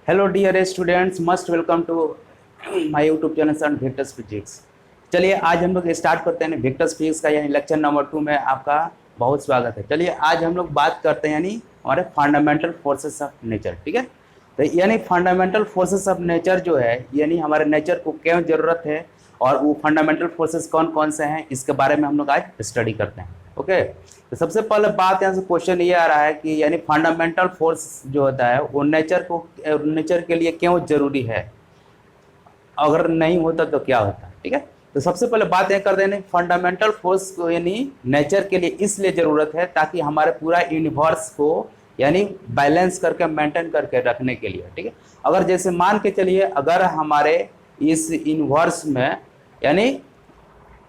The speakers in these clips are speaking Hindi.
Hello dear students, must welcome to my YouTube channel on vectors physics. चलिए आज हम लोग स्टार्ट करते हैं वेक्टर्स फिजिक्स का यानी लेक्चर नंबर 2 में आपका बहुत स्वागत है। चलिए आज हम लोग बात करते हैं यानी हमारे फंडामेंटल फोर्सेस ऑफ नेचर। ठीक है, तो यानी फंडामेंटल फोर्सेस ऑफ नेचर जो है यानी हमारे नेचर को क्यों ज़रूरत है और वो फंडामेंटल फोर्सेस कौन कौन से हैं इसके बारे में हम लोग आज स्टडी करते हैं। ओके, तो सबसे पहले बात यहाँ से क्वेश्चन ये आ रहा है कि यानी फंडामेंटल फोर्स जो होता है वो नेचर के लिए क्यों जरूरी है, अगर नहीं होता तो क्या होता है। ठीक है, तो सबसे पहले बात यह कर दें फंडामेंटल फोर्स को यानी नेचर के लिए इसलिए ज़रूरत है ताकि हमारे पूरा यूनिवर्स को यानी बैलेंस करके मेंटेन करके रखने के लिए। ठीक है, अगर जैसे मान के चलिए अगर हमारे इस यूनिवर्स में यानी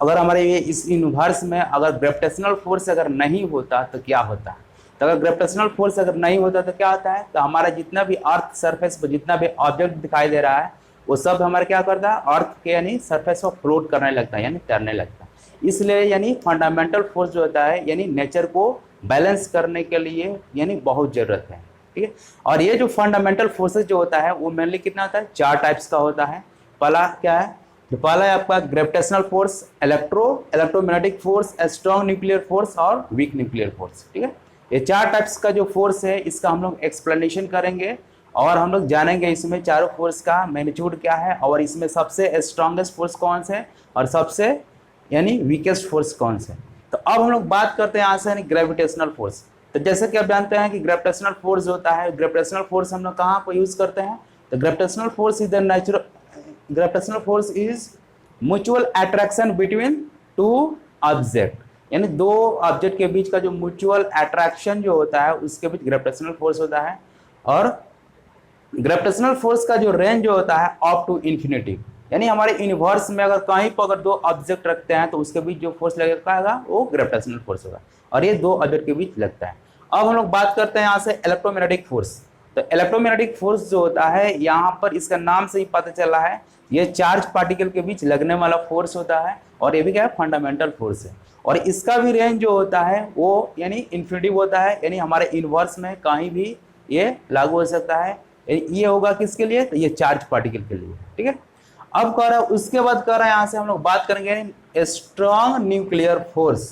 अगर हमारे ये इस यूनिवर्स में अगर ग्रेविटेशनल फोर्स अगर नहीं होता तो क्या होता है। तो अगर ग्रेविटेशनल फोर्स अगर नहीं होता तो क्या होता है, तो हमारा जितना भी अर्थ सरफेस पर जितना भी ऑब्जेक्ट दिखाई दे रहा है वो सब हमारे क्या करता है, अर्थ के यानी सरफेस पर फ्लोट करने लगता है यानी तैरने लगता है। इसलिए यानी फंडामेंटल फोर्स जो होता है यानी नेचर को बैलेंस करने के लिए यानी बहुत ज़रूरत है। ठीक है, और ये जो फंडामेंटल फोर्सेज जो होता है वो मेनली कितना होता है, 4 टाइप्स का होता है। पहला क्या है, जो पहला है आपका gravitational force, electromagnetic force, strong nuclear force और वीक न्यूक्लियर फोर्स। ठीक है, ये 4 टाइप्स का जो फोर्स है इसका हम लोग एक्सप्लेनेशन करेंगे और हम लोग जानेंगे इसमें चारों फोर्स का मैग्नीट्यूड क्या है और इसमें सबसे स्ट्रॉन्गेस्ट फोर्स कौन से और सबसे यानी वीकेस्ट फोर्स कौन से। तो अब हम लोग बात करते हैं यहाँ से यानी ग्रेविटेशनल फोर्स। तो जैसे कि आप जानते हैं कि ग्रेविटेशनल फोर्स होता है, ग्रेविटेशनल फोर्स हम लोग कहाँ पर यूज करते हैं, तो gravitational force is the natural gravitational force is mutual attraction between two object, यानी दो ऑब्जेक्ट के बीच का जो म्यूचुअल अट्रैक्शन जो होता है उसके बीच ग्रेविटेशनल फोर्स होता है। और ग्रेविटेशनल फोर्स का जो रेंज जो होता है अप टू इन्फिनिटी, यानी हमारे यूनिवर्स में अगर कहीं पर अगर 2 ऑब्जेक्ट रखते हैं तो उसके बीच जो फोर्स लगेगा वो ग्रेविटेशनल फोर्स होगा और ये 2 ऑब्जेक्ट के बीच लगता है। अब हम लोग बात करते हैं यहाँ से इलेक्ट्रोमैग्नेटिक फोर्स। तो इलेक्ट्रोमैग्नेटिक फोर्स जो होता है यहाँ पर इसका नाम से ही पता चला है ये चार्ज पार्टिकल के बीच लगने वाला फोर्स होता है और ये भी क्या है, फंडामेंटल फोर्स है। और इसका भी रेंज जो होता है वो यानी इन्फिनिटी होता है, यानी हमारे यूनिवर्स में कहीं भी ये लागू हो सकता है। ये होगा किसके लिए, तो ये चार्ज पार्टिकल के लिए। ठीक है, अब कह रहा है उसके बाद कह रहा है यहाँ से हम लोग बात करेंगे स्ट्रॉन्ग न्यूक्लियर फोर्स।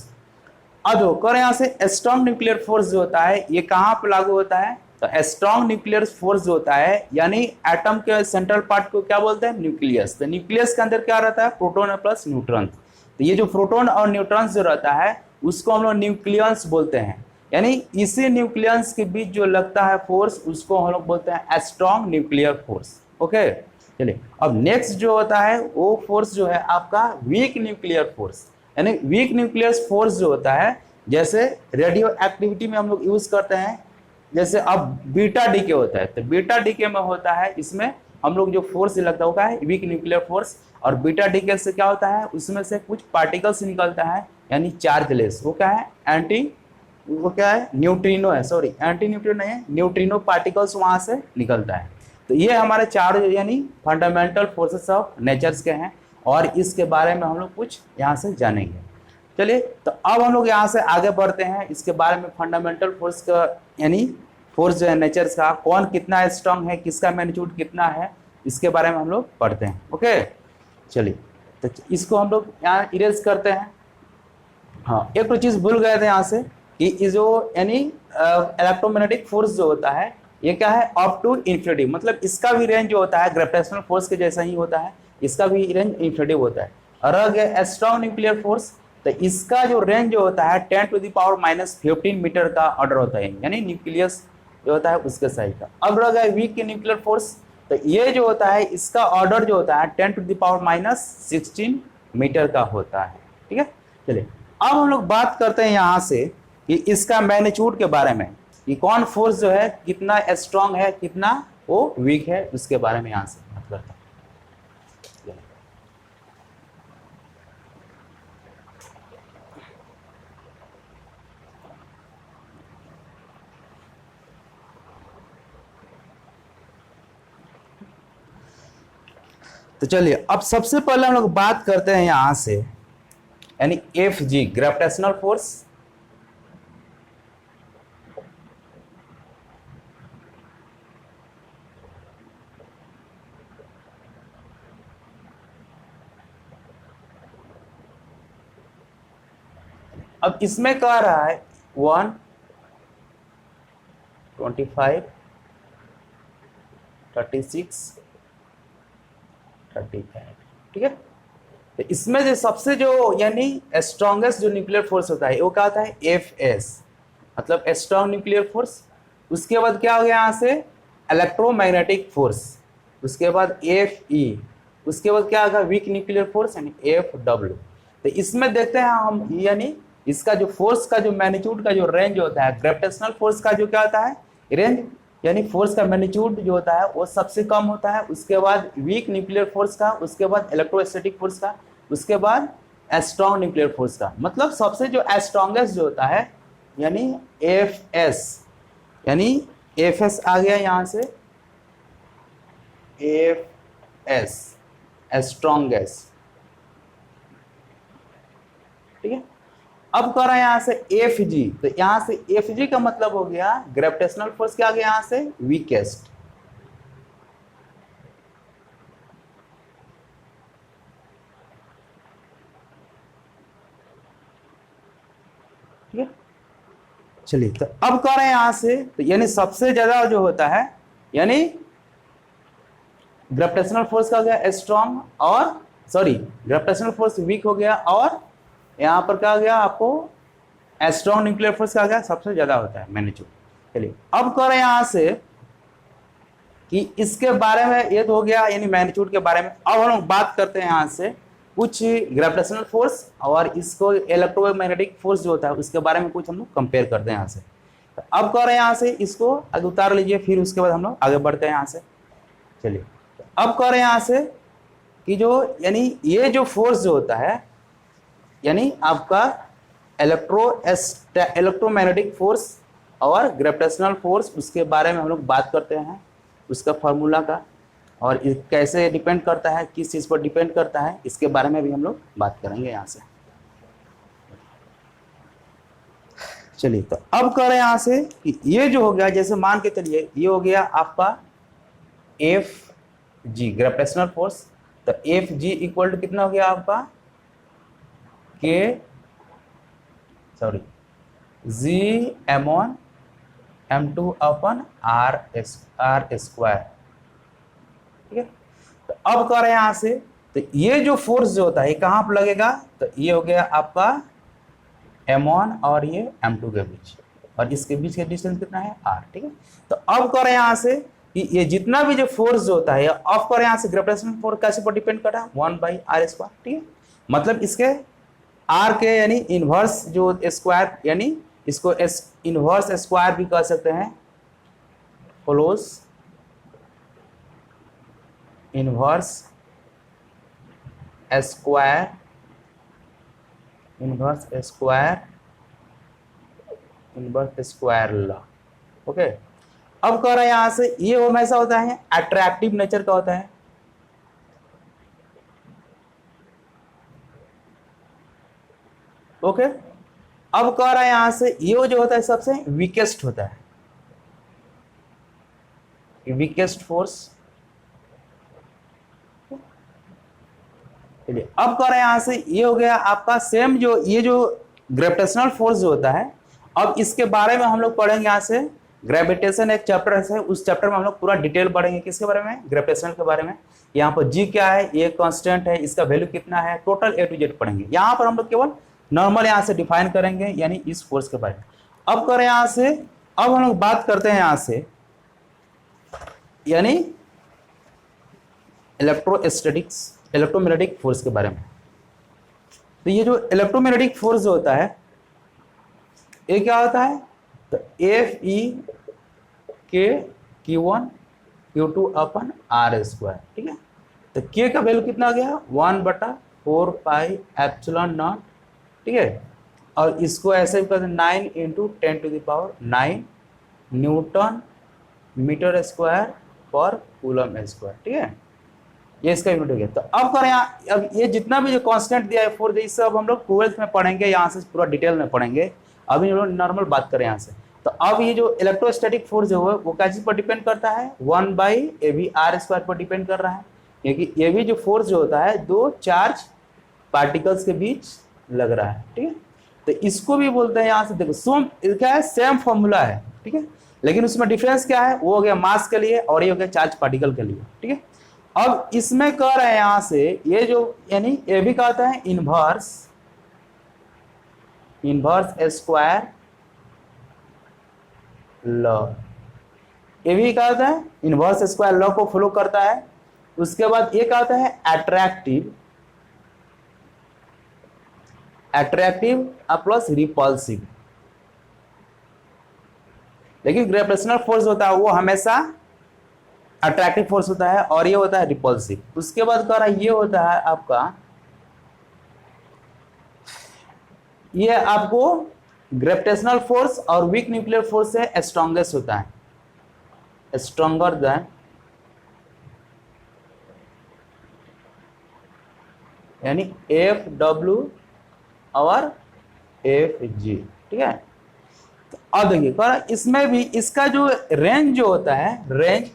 अब जो कह रहे हैं यहाँ से स्ट्रॉन्ग न्यूक्लियर फोर्स जो होता है ये कहाँ पर लागू होता है, तो स्ट्रॉन्ग न्यूक्लियर फोर्स जो होता है यानी एटम के सेंट्रल पार्ट को क्या बोलते हैं, न्यूक्लियस। तो न्यूक्लियस के अंदर क्या रहता है, प्रोटॉन प्लस न्यूट्रॉन। तो ये जो प्रोटॉन और न्यूट्रॉन जो रहता है उसको हम लोग न्यूक्लियस बोलते हैं, यानी इसी न्यूक्लियस के बीच जो लगता है फोर्स उसको हम लोग बोलते हैं स्ट्रॉन्ग न्यूक्लियर फोर्स। ओके, चलिए अब नेक्स्ट जो होता है वो फोर्स जो है आपका वीक न्यूक्लियर फोर्स। यानी वीक न्यूक्लियर फोर्स जो होता है जैसे रेडियो एक्टिविटी में हम लोग यूज करते हैं, जैसे अब बीटा डीके होता है तो बीटा डीके में होता है इसमें हम लोग जो फोर्स लगता होगा है वीक न्यूक्लियर फोर्स। और बीटा डीके से क्या होता है, उसमें से कुछ पार्टिकल्स निकलता है यानी चार्जलेस, वो क्या है वो क्या है, न्यूट्रिनो है, सॉरी एंटी न्यूट्रिनो नहीं है, न्यूट्रिनो पार्टिकल्स वहां से निकलता है। तो ये हमारे 4 यानी फंडामेंटल फोर्सेस ऑफ नेचर्स के हैं और इसके बारे में हम लोग कुछ यहाँ से जानेंगे। चलिए तो अब हम लोग यहाँ से आगे बढ़ते हैं, इसके बारे में फंडामेंटल फोर्स का यानी फोर्स जो है नेचर्स का कौन कितना स्ट्रांग है, किसका मैग्नीट्यूड कितना है, इसके बारे में हम लोग पढ़ते हैं। ओके, चलिए तो इसको हम लोग यहाँ इरेज करते हैं। हाँ, एक तो चीज़ भूल गए थे यहाँ से कि जो यानी इलेक्ट्रोमैग्नेटिक फोर्स जो होता है ये क्या है, अप टू इन्फिनिटी, मतलब इसका भी रेंज जो होता है ग्रेविटेशनल फोर्स के जैसा ही होता है, इसका भी रेंज इन्फिनिटी होता है। और अगर स्ट्रॉन्ग न्यूक्लियर फोर्स तो इसका जो रेंज जो होता है 10⁻⁻15 मीटर का ऑर्डर होता है, यानी न्यूक्लियस जो होता है उसके साइज का। अब रह गया वीक के न्यूक्लियर फोर्स, तो ये जो होता है इसका ऑर्डर जो होता है 10⁻⁻16 मीटर का होता है। ठीक है, चलिए अब हम लोग बात करते हैं यहाँ से कि इसका मैग्नीट्यूड के बारे में कि कौन फोर्स जो है कितना स्ट्रांग है कितना वो वीक है, उसके बारे में यहाँ से बात करते हैं। तो चलिए अब सबसे पहले हम लोग बात करते हैं यहाँ से यानी एफ जी ग्रेविटेशनल फोर्स। अब इसमें कह रहा है 1, 25, 36, 35, ठीक है। तो इसमें जो सबसे जो यानी स्ट्रॉन्गेस्ट जो न्यूक्लियर फोर्स होता है वो क्या होता है, Fs, मतलब स्ट्रॉन्ग न्यूक्लियर फोर्स। उसके बाद क्या हो गया यहाँ से, इलेक्ट्रोमैग्नेटिक फोर्स। उसके बाद Fe, उसके बाद क्या होगा, वीक न्यूक्लियर फोर्स यानी Fw। तो इसमें देखते हैं हम, यानी इसका जो फोर्स का जो मैग्नीट्यूड का जो रेंज होता है, ग्रेविटेशनल फोर्स का जो क्या होता है रेंज, यानी फोर्स का मैग्नीट्यूड जो होता है वो सबसे कम होता है। उसके बाद वीक न्यूक्लियर फोर्स का, उसके बाद इलेक्ट्रोस्टैटिक फोर्स का, उसके बाद स्ट्रॉन्ग न्यूक्लियर फोर्स का। मतलब सबसे जो स्ट्रॉन्गेस्ट जो होता है यानी Fs, यानी Fs आ गया यहाँ से, Fs स्ट्रॉन्गेस्ट, ठीक है। अब कर रहे हैं यहाँ से Fg, तो यहाँ से Fg का मतलब हो गया ग्रेविटेशनल फोर्स क्या आ गया यहाँ से, वीकेस्ट। ठीक है, चलिए तो अब कर रहे हैं यहाँ से, तो यानी सबसे ज्यादा जो होता है यानी ग्रेविटेशनल फोर्स का हो गया स्ट्रॉन्ग, और सॉरी ग्रेविटेशनल फोर्स वीक हो गया, और यहाँ पर क्या हो गया आपको स्ट्रॉन्ग न्यूक्लियर फोर्स का हो गया सबसे ज्यादा होता है मैग्नीट्यूड। चलिए अब कर रहे हैं यहाँ से कि इसके बारे में, ये तो हो गया यानी मैग्नीट्यूड के बारे में। अब हम लोग बात करते हैं यहाँ से कुछ ग्रेविटेशनल फोर्स और इसको इलेक्ट्रोमैग्नेटिक फोर्स जो होता है उसके बारे में कुछ हम लोग कंपेयर करते हैं यहाँ से। तो अब कर रहे हैं यहाँ से, इसको आगे उतार लीजिए, फिर उसके बाद हम लोग आगे बढ़ते हैं यहाँ से। चलिए अब कह रहे हैं यहाँ से कि जो यानी ये जो फोर्स जो होता है यानी आपका इलेक्ट्रोमैग्नेटिक फोर्स और ग्रेविटेशनल फोर्स, उसके बारे में हम लोग बात करते हैं, उसका फार्मूला का, और कैसे डिपेंड करता है, किस चीज़ पर डिपेंड करता है, इसके बारे में भी हम लोग बात करेंगे यहाँ से। चलिए तो अब कह रहे हैं यहाँ से कि ये जो हो गया, जैसे मान के चलिए ये हो गया आपका Fg ग्रेविटेशनल फोर्स, तो Fg इक्वल टू कितना हो गया आपका G m1 m2 अपन r स्क्वायर, ठीक है। तो अब कह रहे हैं यहाँ से, तो ये जो फोर्स जो होता है ये कहाँ पर लगेगा, तो ये हो गया आपका m1 और ये m2 के बीच, और इसके बीच का डिस्टेंस कितना है r, ठीक है। तो अब कह रहे हैं यहाँ से कि ये जितना भी जो फोर्स जो होता है, अब कह रहे हैं यहाँ से ग्रेविटेशनल फोर्स कैसे पर डिपेंड कर रहा है, 1/r स्क्वायर, ठीक है। मतलब इसके r के यानी इनवर्स जो स्क्वायर, यानी इसको इनवर्स स्क्वायर भी कह सकते हैं, close inverse square, inverse square law, okay. अब कह रहे हैं यहां से ये हमेशा होता है अट्रैक्टिव नेचर का होता है, ओके। अब कह रहा है यहां से ये जो होता है सबसे वीकेस्ट होता है, वीकेस्ट फोर्स। चलिए अब कह रहे हैं यहां से ये हो गया आपका सेम जो ये जो ग्रेविटेशनल फोर्स जो होता है, अब इसके बारे में हम लोग पढ़ेंगे यहाँ से। ग्रेविटेशन एक चैप्टर है, उस चैप्टर में हम लोग पूरा डिटेल पढ़ेंगे, किसके बारे में, ग्रेविटेशन के बारे में। यहाँ पर जी क्या है, ये कांस्टेंट है, इसका वैल्यू कितना है, टोटल A to Z पढ़ेंगे। यहाँ पर हम लोग केवल नॉर्मल यहाँ से डिफाइन करेंगे, यानी इस फोर्स के बारे में। अब करें यहाँ से, अब हम लोग बात करते हैं यहाँ से यानी इलेक्ट्रोमैग्नेटिक फोर्स के बारे में। तो ये जो इलेक्ट्रोमैग्नेटिक फोर्स जो होता है ये क्या होता है, तो Fe के Q1 Q2 अपन R स्क्वायर, ठीक है। तो K का वैल्यू कितना आ गया, 1/4 पाई एप्सिलॉन नॉट, ठीक है। और इसको ऐसे भी करते 9 × 10⁹ न्यूटन मीटर स्क्वायर पर कूलम स्क्वायर, ठीक है। ये इसका यूनिट हो गया। तो अब करें यहाँ, अब ये जितना भी जो कांस्टेंट दिया है फोर्स, इस सब हम लोग 12th में पढ़ेंगे, यहाँ से पूरा डिटेल में पढ़ेंगे। अभी हम लोग नॉर्मल बात करें यहाँ से। तो अब ये जो इलेक्ट्रोस्टैटिक फोर्स जो है वो क्या चीज पर डिपेंड करता है, 1/AVr² पर डिपेंड कर रहा है, क्योंकि ये भी जो फोर्स जो होता है दो चार्ज पार्टिकल्स के बीच लग रहा है, ठीक है। तो इसको भी बोलते हैं, यहाँ से देखो सोम क्या है, सेम फॉर्मूला है, ठीक है, लेकिन उसमें डिफरेंस क्या है, वो हो गया मास के लिए और ये हो गया चार्ज पार्टिकल के लिए, ठीक है। अब इसमें कह रहे हैं यहाँ से ये जो यानी ये भी कहता है इनवर्स स्क्वायर लॉ, ये भी कहता है इनवर्स स्क्वायर लॉ को फॉलो करता है। उसके बाद ये कहता है अट्रैक्टिव प्लस रिपल्सिव, लेकिन ग्रेविटेशनल फोर्स होता है वो हमेशा अट्रैक्टिव फोर्स होता है और ये होता है रिपल्सिव। उसके बाद कह रहा है ये होता है आपका, ये आपको ग्रेविटेशनल फोर्स और वीक न्यूक्लियर फोर्स से स्ट्रॉन्गेस्ट होता है, स्ट्रॉन्गर देन यानी एफ डब्ल्यू और एफ जी, ठीक है। तो अब देखिए कह रहा है इसमें भी इसका जो रेंज जो होता है, रेंज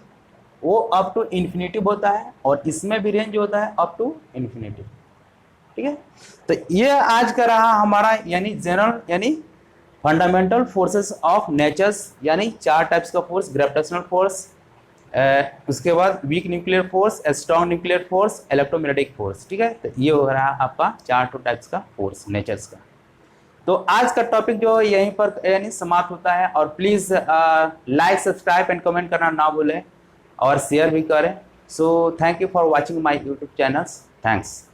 वो अप टू इन्फिनिटी होता है और इसमें भी रेंज होता है अप टू इन्फिनिटी, ठीक है। तो ये आज का रहा हमारा यानी जनरल यानी फंडामेंटल फोर्सेस ऑफ नेचर्स, यानी 4 टाइप्स का फोर्स, ग्रेविटेशनल फोर्स, उसके बाद weak nuclear force, strong nuclear force, electromagnetic force, ठीक है। तो ये हो रहा है आपका 4 टाइप्स का फोर्स नेचर्स का। तो आज का टॉपिक जो यहीं पर यानी समाप्त होता है, और please like subscribe and comment करना ना भूलें और शेयर भी करें। So thank you for watching my YouTube channels, thanks.